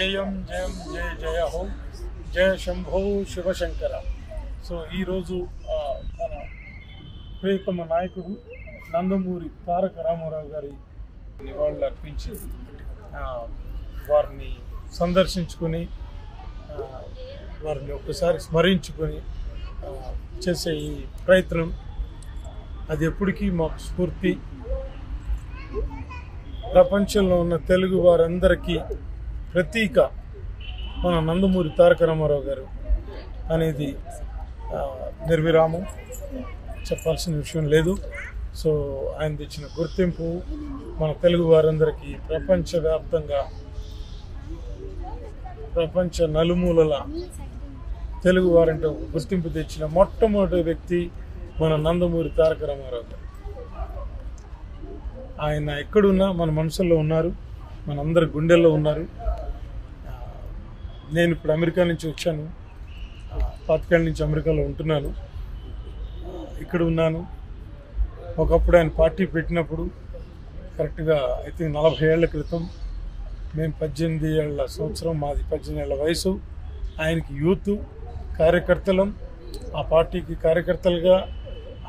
జయం జయం జయ జయ హో జయ శంభో శివశంకర. సో ఈరోజు మన ప్రియతమ నాయకుడు నందమూరి తారక రామారావు గారి నివాళులు అర్పించి వారిని సందర్శించుకొని వారిని ఒక్కసారి స్మరించుకొని చేసే ఈ ప్రయత్నం అది ఎప్పటికీ మాకు స్ఫూర్తి. ప్రపంచంలో ఉన్న తెలుగు వారందరికీ ప్రతీక మన నందమూరి తారక రామారావు గారు అనేది నిర్విరామం, చెప్పాల్సిన విషయం లేదు. సో ఆయన తెచ్చిన గుర్తింపు మన తెలుగు వారందరికీ ప్రపంచవ్యాప్తంగా ప్రపంచ నలుమూలల తెలుగు వారంటే ఒక గుర్తింపు తెచ్చిన మొట్టమొదటి వ్యక్తి మన నందమూరి తారక రామారావు గారు. ఆయన ఎక్కడున్నా మన మనసులో ఉన్నారు, మనందరి గుండెల్లో ఉన్నారు. నేను ఇప్పుడు అమెరికా నుంచి వచ్చాను, 5 ఏళ్ళ నుంచి అమెరికాలో ఉంటున్నాను, ఇక్కడ ఉన్నాను. ఒకప్పుడు ఆయన పార్టీ పెట్టినప్పుడు కరెక్ట్గా అయితే 40 ఏళ్ల క్రితం, మేము 18 ఏళ్ల సంవత్సరం, మాది 18 ఏళ్ల వయసు, ఆయనకి యూత్ కార్యకర్తలం. ఆ పార్టీకి కార్యకర్తలుగా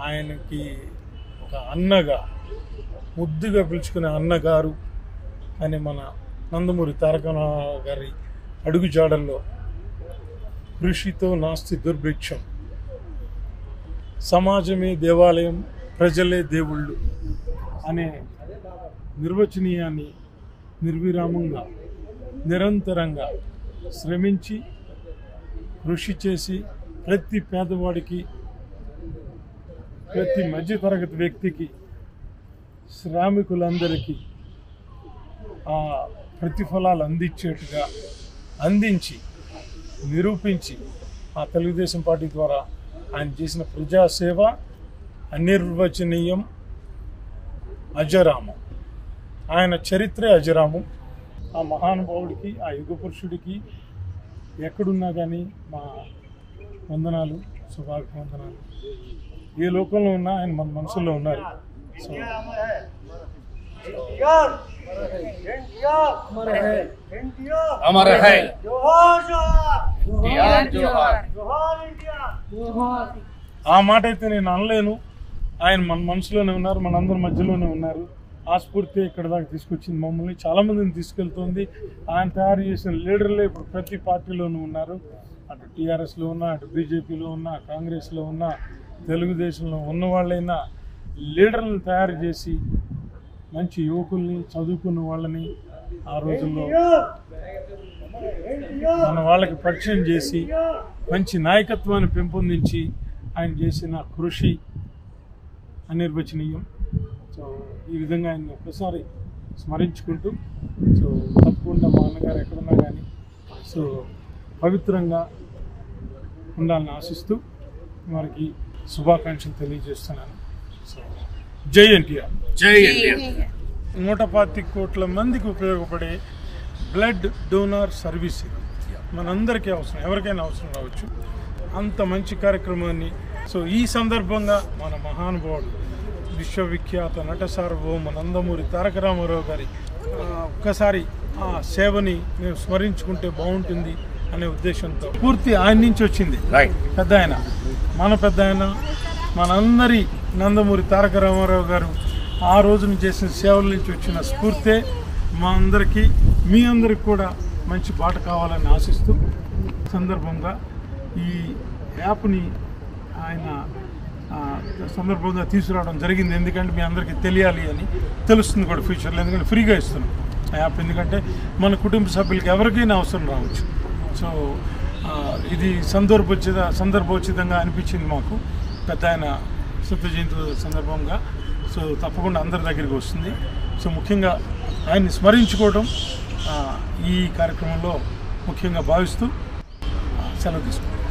ఆయనకి ఒక అన్నగా, ముద్దుగా పిలుచుకునే అన్నగారు అని మన నందమూరి తారక గారి అడుగుజాడల్లో కృషితో నాస్తి దుర్భిక్షం, సమాజమే దేవాలయం, ప్రజలే దేవుళ్ళు అనే నిర్వచనీయాన్ని నిర్విరామంగా నిరంతరంగా శ్రమించి కృషి చేసి ప్రతి పేదవాడికి, ప్రతి మధ్యతరగతి వ్యక్తికి, శ్రామికులందరికీ ఆ ప్రతిఫలాలు అందించేట్టుగా అందించి నిరూపించి ఆ తెలుగుదేశం పార్టీ ద్వారా ఆయన చేసిన ప్రజాసేవ అనిర్వచనీయం, అజరామం. ఆయన చరిత్రే అజరామం. ఆ మహానుభావుడికి, ఆ యుగ పురుషుడికి ఎక్కడున్నా కానీ మా వందనాలు, శుభాభివందనాలు. ఏ లోకంలో ఉన్నా ఆయన మన మనసులో ఉన్నారు. సో ఆ మాట అయితే నేను అనలేను. ఆయన మన మనసులోనే ఉన్నారు, మనందరి మధ్యలోనే ఉన్నారు. ఆ స్ఫూర్తి ఇక్కడ దాకా తీసుకొచ్చింది మమ్మల్ని, చాలామందిని తీసుకెళ్తుంది. ఆయన తయారు చేసిన లీడర్లే ఇప్పుడు ప్రతి పార్టీలోనూ ఉన్నారు. అటు టీఆర్ఎస్లో ఉన్నా, అటు బీజేపీలో ఉన్నా, కాంగ్రెస్లో ఉన్నా, తెలుగుదేశంలో ఉన్న వాళ్ళైనా లీడర్లను తయారు చేసి మంచి యువకుల్ని, చదువుకున్న వాళ్ళని ఆ రోజుల్లో మన వాళ్ళకి పరిచయం చేసి మంచి నాయకత్వాన్ని పెంపొందించి ఆయన చేసిన కృషి అనిర్వచనీయం. సో ఈ విధంగా ఆయన ఒక్కసారి స్మరించుకుంటూ, సో తప్పకుండా మా అన్నగారు ఎక్కడున్నా కానీ సో పవిత్రంగా ఉండాలని ఆశిస్తూ వారికి శుభాకాంక్షలు తెలియజేస్తున్నాను. సో జై ఎన్టీఆర్. జై ఎన్టీఆర్. 125 కోట్ల మందికి ఉపయోగపడే బ్లడ్ డోనార్ సర్వీస్ మనందరికీ అవసరం, ఎవరికైనా అవసరం రావచ్చు. అంత మంచి కార్యక్రమాన్ని సో ఈ సందర్భంగా మన మహానుభావుడు, విశ్వవిఖ్యాత నట సార్వభౌమ నందమూరి తారక రామారావు గారి ఒక్కసారి ఆ సేవని మేము స్మరించుకుంటే బాగుంటుంది అనే ఉద్దేశంతో పూర్తి ఆయన నుంచి వచ్చింది. పెద్ద ఆయన, మన పెద్ద ఆయన, మనందరి నందమూరి తారక రామారావు గారు ఆ రోజున చేసిన సేవల నుంచి వచ్చిన స్ఫూర్తే మా అందరికీ, మీ అందరికి కూడా మంచి పాట కావాలని ఆశిస్తూ సందర్భంగా ఈ యాప్ని ఆయన సందర్భంగా తీసుకురావడం జరిగింది. ఎందుకంటే మీ అందరికీ తెలియాలి అని, తెలుస్తుంది కూడా ఫ్యూచర్లో. ఎందుకంటే ఫ్రీగా ఇస్తున్నాం ఆ యాప్, ఎందుకంటే మన కుటుంబ సభ్యులకి ఎవరికైనా అవసరం రావచ్చు. సో ఇది సందర్భోచితంగా అనిపించింది మాకు, పెద్ద ఆయన శత జయంతి సందర్భంగా. సో తప్పకుండా అందరి దగ్గరికి వస్తుంది. సో ముఖ్యంగా ఆయన్ని స్మరించుకోవడం ఈ కార్యక్రమంలో ముఖ్యంగా భావిస్తూ సెలవు తీసుకుంటాం.